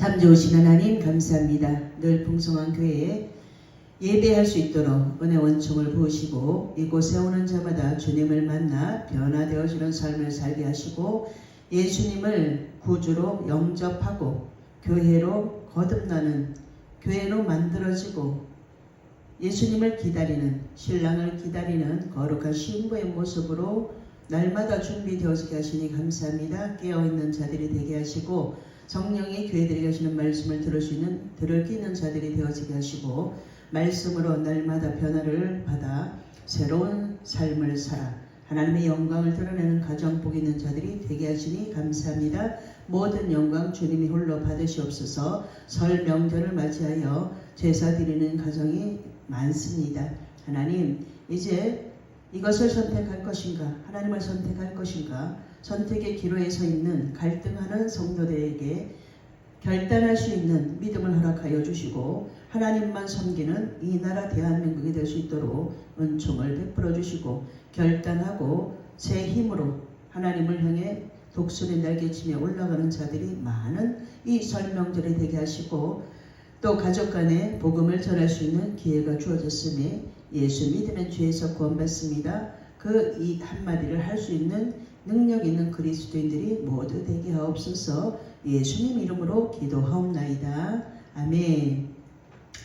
참 좋으신 하나님 감사합니다. 늘 풍성한 교회에 예배할 수 있도록 은혜 원총을 부으시고 이곳에 오는 자마다 주님을 만나 변화되어지는 삶을 살게 하시고 예수님을 구주로 영접하고 교회로 거듭나는 교회로 만들어지고 예수님을 기다리는 신랑을 기다리는 거룩한 신부의 모습으로 날마다 준비되어지게 하시니 감사합니다. 깨어있는 자들이 되게 하시고 성령이 교회들에게 하시는 말씀을 들을 수 있는 들을 끼는 자들이 되어지게 하시고 말씀으로 날마다 변화를 받아 새로운 삶을 살아 하나님의 영광을 드러내는 가정 복 있는 자들이 되게 하시니 감사합니다. 모든 영광 주님이 홀로 받으시옵소서. 설 명절을 맞이하여 제사 드리는 가정이 많습니다. 하나님, 이제 이것을 선택할 것인가? 하나님을 선택할 것인가? 선택의 기로에 서 있는 갈등하는 성도들에게 결단할 수 있는 믿음을 허락하여 주시고 하나님만 섬기는 이 나라 대한민국이 될 수 있도록 은총을 베풀어 주시고 결단하고 새 힘으로 하나님을 향해 독수리 날개치며 올라가는 자들이 많은 이 설명절이 되게 하시고 또 가족 간에 복음을 전할 수 있는 기회가 주어졌으니 예수 믿으면 죄에서 구원받습니다. 그 이 한마디를 할 수 있는 능력 있는 그리스도인들이 모두 되게 하옵소서. 예수님 이름으로 기도하옵나이다. 아멘.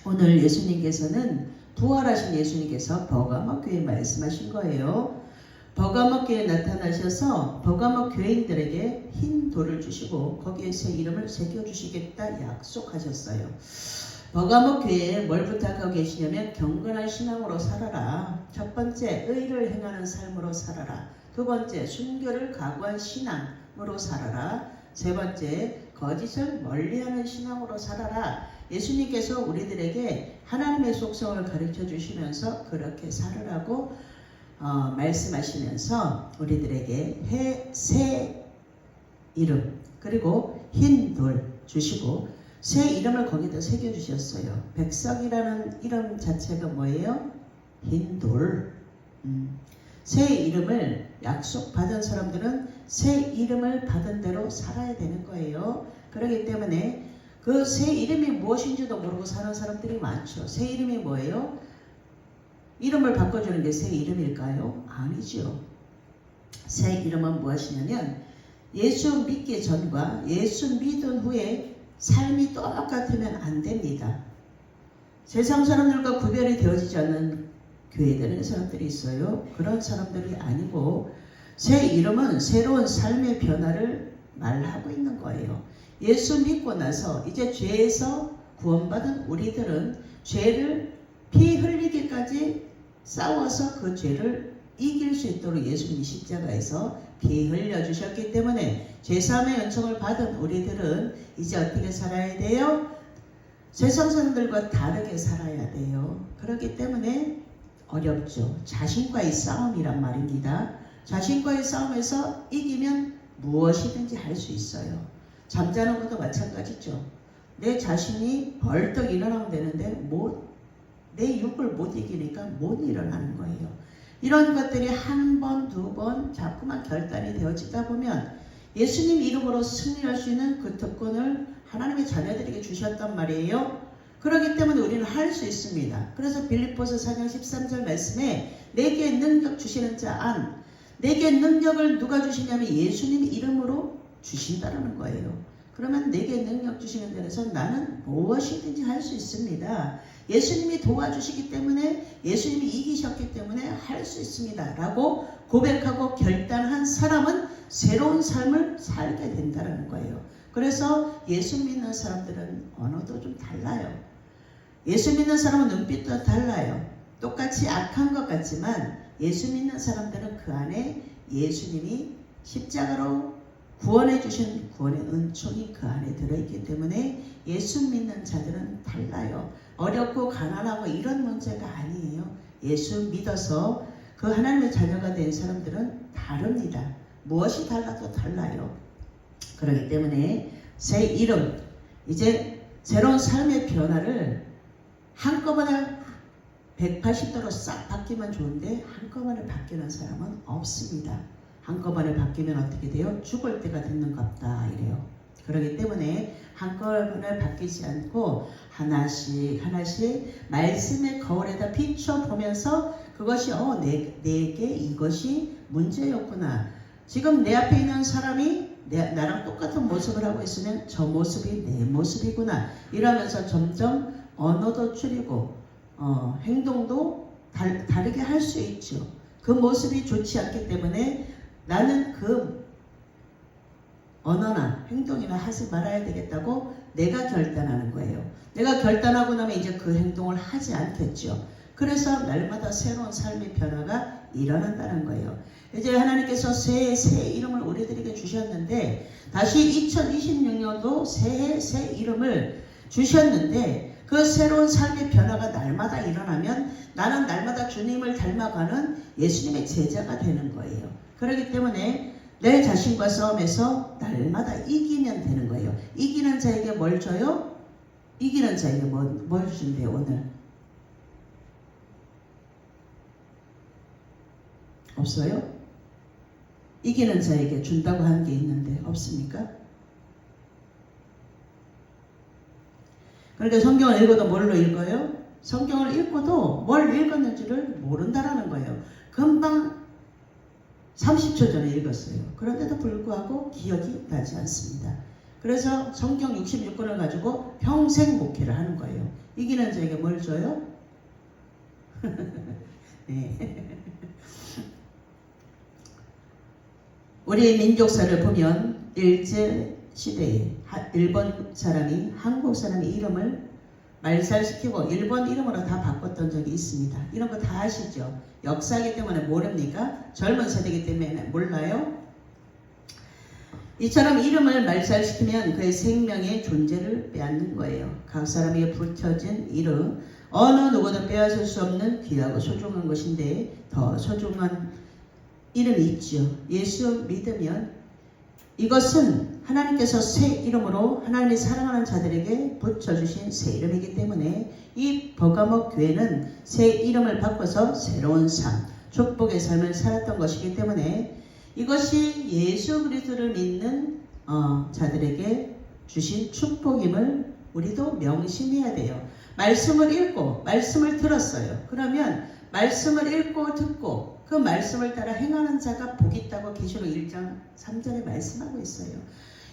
오늘 예수님께서는 부활하신 예수님께서 버가모 교회에 말씀하신 거예요. 버가모 교회에 나타나셔서 버가모 교인들에게 흰 돌을 주시고 거기에 새 이름을 새겨주시겠다 약속하셨어요. 버가모 교회에 뭘 부탁하고 계시냐면 경건한 신앙으로 살아라. 첫 번째, 의를 행하는 삶으로 살아라. 두 번째, 순교를 각오한 신앙으로 살아라. 세 번째, 거짓을 멀리하는 신앙으로 살아라. 예수님께서 우리들에게 하나님의 속성을 가르쳐 주시면서 그렇게 살으라고 말씀하시면서 우리들에게 새 이름 그리고 흰 돌 주시고 새 이름을 거기다 새겨주셨어요. 백석이라는 이름 자체가 뭐예요? 흰 돌. 새 이름을 약속받은 사람들은 새 이름을 받은 대로 살아야 되는 거예요. 그렇기 때문에 그 새 이름이 무엇인지도 모르고 사는 사람들이 많죠. 새 이름이 뭐예요? 이름을 바꿔주는 게 새 이름일까요? 아니죠. 새 이름은 무엇이냐면 예수 믿기 전과 예수 믿은 후에 삶이 똑같으면 안 됩니다. 세상 사람들과 구별이 되어지지 않는 교회되는 사람들이 있어요. 그런 사람들이 아니고 새 이름은 새로운 삶의 변화를 말하고 있는 거예요. 예수 믿고 나서 이제 죄에서 구원받은 우리들은 죄를 피 흘리기까지 싸워서 그 죄를 이길 수 있도록 예수님이 십자가에서 피 흘려주셨기 때문에 죄사함의 은총을 받은 우리들은 이제 어떻게 살아야 돼요? 세상 사람들과 다르게 살아야 돼요. 그렇기 때문에 어렵죠. 자신과의 싸움이란 말입니다. 자신과의 싸움에서 이기면 무엇이든지 할 수 있어요. 잠자는 것도 마찬가지죠. 내 자신이 벌떡 일어나면 되는데 내 육을 못 이기니까 못 일어나는 거예요. 이런 것들이 한 번, 두 번 자꾸만 결단이 되어지다 보면 예수님 이름으로 승리할 수 있는 그 특권을 하나님의 자녀들에게 주셨단 말이에요. 그렇기 때문에 우리는 할 수 있습니다. 그래서 빌립보서 4장 13절 말씀에 내게 능력 주시는 자 안, 내게 능력을 누가 주시냐면 예수님 이름으로 주신다는 거예요. 그러면 내게 능력 주시는 데서 나는 무엇이든지 할 수 있습니다. 예수님이 도와주시기 때문에 예수님이 이기셨기 때문에 할 수 있습니다. 라고 고백하고 결단한 사람은 새로운 삶을 살게 된다는 거예요. 그래서 예수 믿는 사람들은 언어도 좀 달라요. 예수 믿는 사람은 눈빛도 달라요. 똑같이 악한 것 같지만 예수 믿는 사람들은 그 안에 예수님이 십자가로 구원해 주신 구원의 은총이 그 안에 들어있기 때문에 예수 믿는 자들은 달라요. 어렵고 가난하고 이런 문제가 아니에요. 예수 믿어서 그 하나님의 자녀가 된 사람들은 다릅니다. 무엇이 달라도 달라요. 그렇기 때문에 새 이름, 이제 새로운 삶의 변화를 한꺼번에 180도로 싹 바뀌면 좋은데 한꺼번에 바뀌는 사람은 없습니다. 한꺼번에 바뀌면 어떻게 돼요? 죽을 때가 됐는갑다 이래요. 그렇기 때문에 한꺼번에 바뀌지 않고 하나씩 말씀의 거울에다 비춰보면서 그것이 내게 이것이 문제였구나. 지금 내 앞에 있는 사람이 나랑 똑같은 모습을 하고 있으면 저 모습이 내 모습이구나. 이러면서 점점 언어도 줄이고 행동도 다르게 할 수 있죠. 그 모습이 좋지 않기 때문에 나는 그 언어나 행동이나 하지 말아야 되겠다고 내가 결단하는 거예요. 내가 결단하고 나면 이제 그 행동을 하지 않겠죠. 그래서 날마다 새로운 삶의 변화가 일어난다는 거예요. 이제 하나님께서 새 이름을 우리들에게 주셨는데 다시 2026년도 새 이름을 주셨는데 그 새로운 삶의 변화가 날마다 일어나면 나는 날마다 주님을 닮아가는 예수님의 제자가 되는 거예요. 그렇기 때문에 내 자신과 싸움에서 날마다 이기면 되는 거예요. 이기는 자에게 뭘 줘요? 이기는 자에게 뭘 주신대요 오늘? 없어요? 이기는 자에게 준다고 하는 게 있는데 없습니까? 그러니까 성경을 읽어도 뭘로 읽어요? 성경을 읽어도 뭘 읽었는지를 모른다라는 거예요. 금방 30초 전에 읽었어요. 그런데도 불구하고 기억이 나지 않습니다. 그래서 성경 66권을 가지고 평생 목회를 하는 거예요. 이기는 자에게 뭘 줘요? 네. 우리 민족사를 보면 일제시대에 일본 사람이 한국 사람의 이름을 말살시키고 일본 이름으로 다 바꿨던 적이 있습니다. 이런 거 다 아시죠? 역사이기 때문에 모릅니까? 젊은 세대이기 때문에 몰라요? 이처럼 이름을 말살시키면 그의 생명의 존재를 빼앗는 거예요. 각 사람에게 붙여진 이름, 어느 누구도 빼앗을 수 없는 귀하고 소중한 것인데 더 소중한 이름이 있죠. 예수 믿으면 이것은 하나님께서 새 이름으로 하나님이 사랑하는 자들에게 붙여주신 새 이름이기 때문에 이 버가목 교회는 새 이름을 바꿔서 새로운 삶, 축복의 삶을 살았던 것이기 때문에 이것이 예수 그리스도를 믿는 자들에게 주신 축복임을 우리도 명심해야 돼요. 말씀을 읽고 말씀을 들었어요. 그러면 말씀을 읽고 듣고 그 말씀을 따라 행하는 자가 복이 있다고 계시록 1장 3절에 말씀하고 있어요.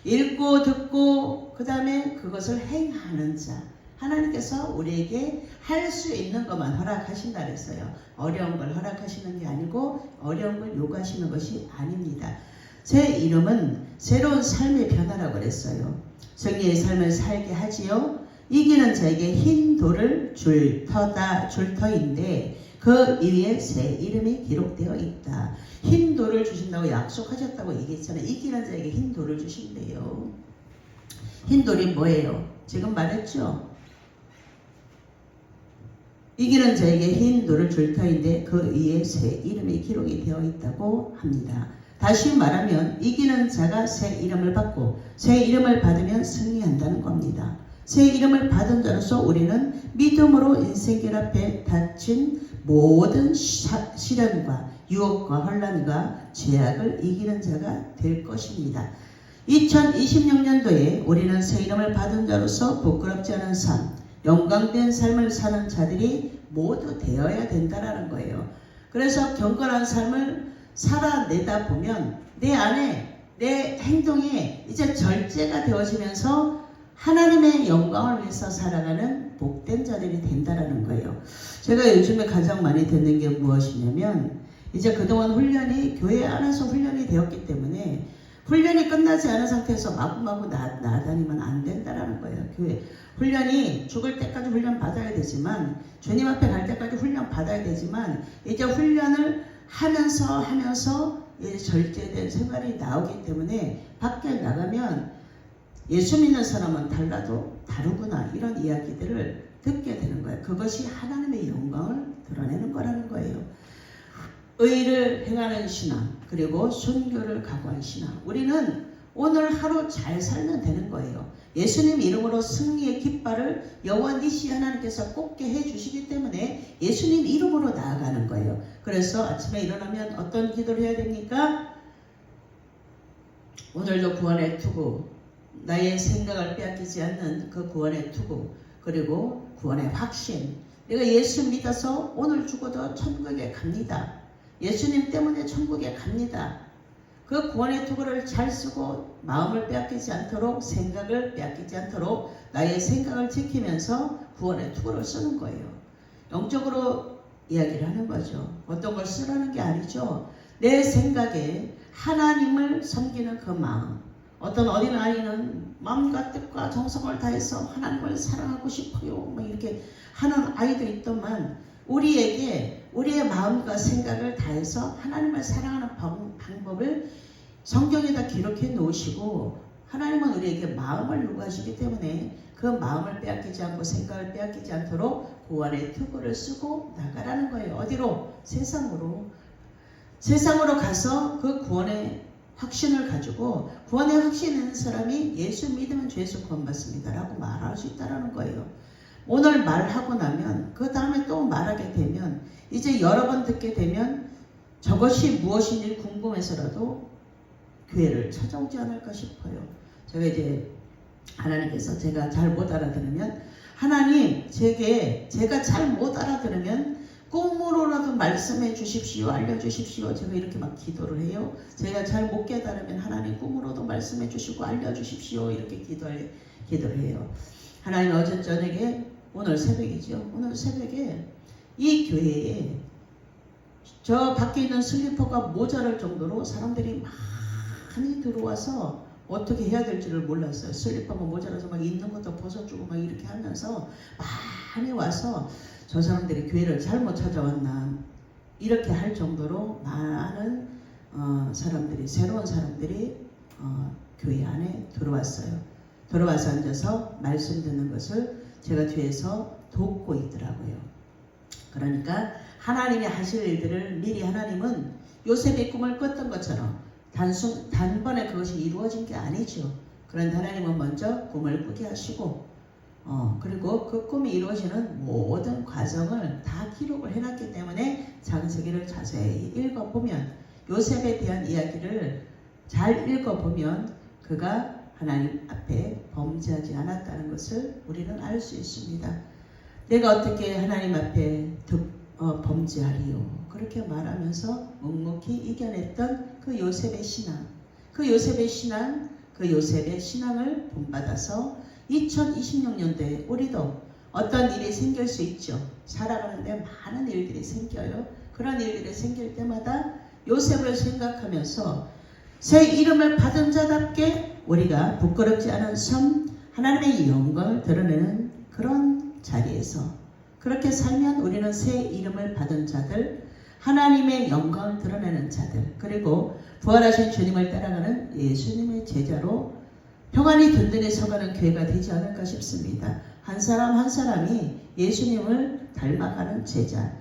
읽고 듣고 그 다음에 그것을 행하는 자. 하나님께서 우리에게 할 수 있는 것만 허락하신다 그랬어요. 어려운 걸 허락하시는 게 아니고 어려운 걸 요구하시는 것이 아닙니다. 제 이름은 새로운 삶의 변화라고 그랬어요. 정의의 삶을 살게 하지요. 이기는 자에게 흰 돌을 줄 터인데 그 위에 새 이름이 기록되어 있다. 흰 돌을 주신다고 약속하셨다고 얘기했잖아요. 이기는 자에게 흰 돌을 주신대요. 흰 돌이 뭐예요? 지금 말했죠? 이기는 자에게 흰 돌을 줄 터인데 그 위에 새 이름이 기록이 되어 있다고 합니다. 다시 말하면 이기는 자가 새 이름을 받고 새 이름을 받으면 승리한다는 겁니다. 새 이름을 받은 자로서 우리는 믿음으로 인생길 앞에 닥친 모든 시련과 유혹과 혼란과 죄악을 이기는 자가 될 것입니다. 2026년도에 우리는 새 이름을 받은 자로서 부끄럽지 않은 삶, 영광된 삶을 사는 자들이 모두 되어야 된다는 거예요. 그래서 경건한 삶을 살아내다 보면 내 안에 내 행동이 이제 절제가 되어지면서 하나님의 영광을 위해서 살아가는 복된 자들이 된다는 거예요. 제가 요즘에 가장 많이 듣는 게 무엇이냐면 이제 그동안 훈련이 교회 안에서 훈련이 되었기 때문에 훈련이 끝나지 않은 상태에서 마구마구 나다니면 안 된다는 거예요. 교회 훈련이 죽을 때까지 훈련 받아야 되지만 주님 앞에 갈 때까지 훈련 받아야 되지만 이제 훈련을 하면서 이제 절제된 생활이 나오기 때문에 밖에 나가면 예수 믿는 사람은 달라도 다르구나 이런 이야기들을 듣게 되는 거예요. 그것이 하나님의 영광을 드러내는 거라는 거예요. 의를 행하는 신앙 그리고 순교를 각오한 신앙. 우리는 오늘 하루 잘 살면 되는 거예요. 예수님 이름으로 승리의 깃발을 여호와 니시 하나님께서 꽂게 해주시기 때문에 예수님 이름으로 나아가는 거예요. 그래서 아침에 일어나면 어떤 기도를 해야 됩니까? 오늘도 구원의 투구 나의 생각을 빼앗기지 않는 그 구원의 투구, 그리고 구원의 확신. 내가 예수 믿어서 오늘 죽어도 천국에 갑니다. 예수님 때문에 천국에 갑니다. 그 구원의 투구를 잘 쓰고 마음을 빼앗기지 않도록, 생각을 빼앗기지 않도록 나의 생각을 지키면서 구원의 투구를 쓰는 거예요. 영적으로 이야기를 하는 거죠. 어떤 걸 쓰라는 게 아니죠. 내 생각에 하나님을 섬기는 그 마음. 어떤 어린아이는 마음과 뜻과 정성을 다해서 하나님을 사랑하고 싶어요, 뭐 이렇게 하는 아이도 있더만, 우리에게 우리의 마음과 생각을 다해서 하나님을 사랑하는 방법을 성경에다 기록해 놓으시고, 하나님은 우리에게 마음을 요구하시기 때문에 그 마음을 빼앗기지 않고 생각을 빼앗기지 않도록 구원의 투구를 쓰고 나가라는 거예요. 어디로? 세상으로. 세상으로 가서 그 구원의 확신을 가지고, 구원의 확신 있는 사람이 예수 믿으면 죄에서 구원받습니다 라고 말할 수 있다는 거예요. 오늘 말하고 나면 그 다음에 또 말하게 되면, 이제 여러 번 듣게 되면 저것이 무엇인지 궁금해서라도 교회를 찾아오지 않을까 싶어요. 제가 이제 하나님께서 제가 잘 못 알아들으면, 하나님 제가 잘 못 알아들으면 꿈으로라도 말씀해 주십시오, 알려주십시오. 제가 이렇게 막 기도를 해요. 제가 잘 못 깨달으면 하나님 꿈으로도 말씀해 주시고 알려주십시오, 이렇게 기도를 해요. 하나님 어제 저녁에, 오늘 새벽이죠. 오늘 새벽에 이 교회에 저 밖에 있는 슬리퍼가 모자랄 정도로 사람들이 많이 들어와서 어떻게 해야 될지를 몰랐어요. 슬리퍼가 모자라서 막 있는 것도 벗어주고 막 이렇게 하면서 많이 와서 저 사람들이 교회를 잘못 찾아왔나 이렇게 할 정도로 많은 사람들이, 새로운 사람들이 교회 안에 들어왔어요. 들어와서 앉아서 말씀 듣는 것을 제가 뒤에서 돕고 있더라고요. 그러니까 하나님이 하실 일들을 미리, 하나님은 요셉의 꿈을 꿨던 것처럼 단번에 그것이 이루어진 게 아니죠. 그런데 하나님은 먼저 꿈을 꾸게 하시고, 그리고 그 꿈이 이루어지는 모든 과정을 다 기록을 해놨기 때문에 창세기를 자세히 읽어보면, 요셉에 대한 이야기를 잘 읽어보면 그가 하나님 앞에 범죄하지 않았다는 것을 우리는 알 수 있습니다. 내가 어떻게 하나님 앞에 범죄하리요, 그렇게 말하면서 묵묵히 이겨냈던 그 요셉의 신앙, 그 요셉의 신앙을 본받아서 2026년도에 우리도 어떤 일이 생길 수 있죠. 살아가는데 많은 일들이 생겨요. 그런 일들이 생길 때마다 요셉을 생각하면서 새 이름을 받은 자답게 우리가 부끄럽지 않은 삶, 하나님의 영광을 드러내는 그런 자리에서 그렇게 살면 우리는 새 이름을 받은 자들, 하나님의 영광을 드러내는 자들, 그리고 부활하신 주님을 따라가는 예수님의 제자로 평안히 든든히 서가는 교회가 되지 않을까 싶습니다. 한 사람 한 사람이 예수님을 닮아가는 제자.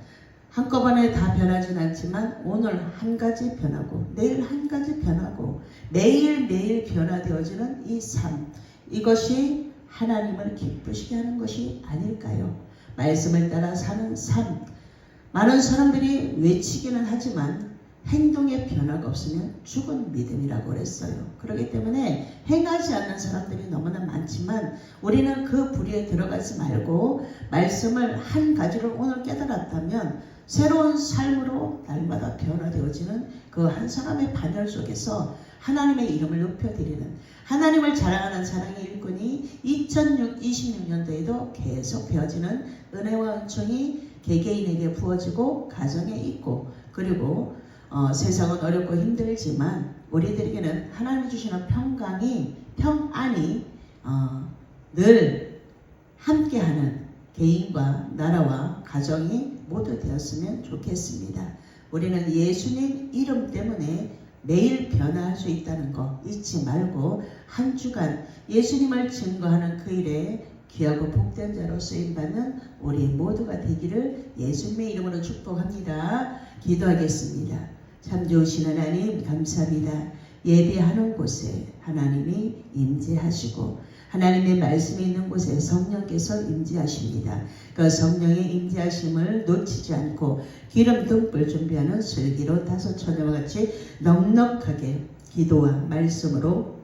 한꺼번에 다 변하진 않지만 오늘 한 가지 변하고 내일 한 가지 변하고 매일매일 변화되어지는 이 삶, 이것이 하나님을 기쁘시게 하는 것이 아닐까요? 말씀을 따라 사는 삶. 많은 사람들이 외치기는 하지만 행동에 변화가 없으면 죽은 믿음이라고 그랬어요. 그렇기 때문에 행하지 않는 사람들이 너무나 많지만 우리는 그 부리에 들어가지 말고 말씀을 한 가지를 오늘 깨달았다면 새로운 삶으로 날마다 변화되어지는 그 한 사람의 반열 속에서 하나님의 이름을 높여드리는, 하나님을 자랑하는 사랑의 일꾼이 2026년도에도 계속 되어지는 은혜와 은총이 개개인에게 부어지고 가정에 있고, 그리고 세상은 어렵고 힘들지만 우리들에게는 하나님이 주시는 평안이 늘 함께하는 개인과 나라와 가정이 모두 되었으면 좋겠습니다. 우리는 예수님 이름 때문에 매일 변화할 수 있다는 거 잊지 말고 한 주간 예수님을 증거하는 그 일에 귀하고 복된 자로 쓰임받는 우리 모두가 되기를 예수님의 이름으로 축복합니다. 기도하겠습니다. 참 좋으신 하나님 감사합니다. 예배하는 곳에 하나님이 임재하시고 하나님의 말씀이 있는 곳에 성령께서 임재하십니다. 그 성령의 임재하심을 놓치지 않고 기름 등불 준비하는 슬기로 다섯 처녀와 같이 넉넉하게 기도와 말씀으로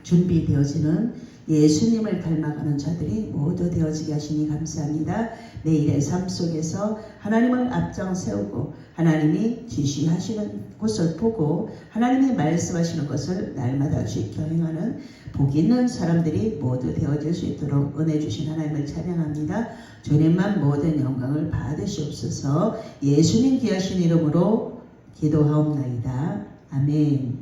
준비되어지는 예수님을 닮아가는 자들이 모두 되어지게 하시니 감사합니다. 내일의 삶 속에서 하나님을 앞장 세우고 하나님이 지시하시는 곳을 보고 하나님이 말씀하시는 것을 날마다 지켜 행하는 복 있는 사람들이 모두 되어질 수 있도록 은혜 주신 하나님을 찬양합니다. 주님만 모든 영광을 받으시옵소서. 예수님 귀하신 이름으로 기도하옵나이다. 아멘.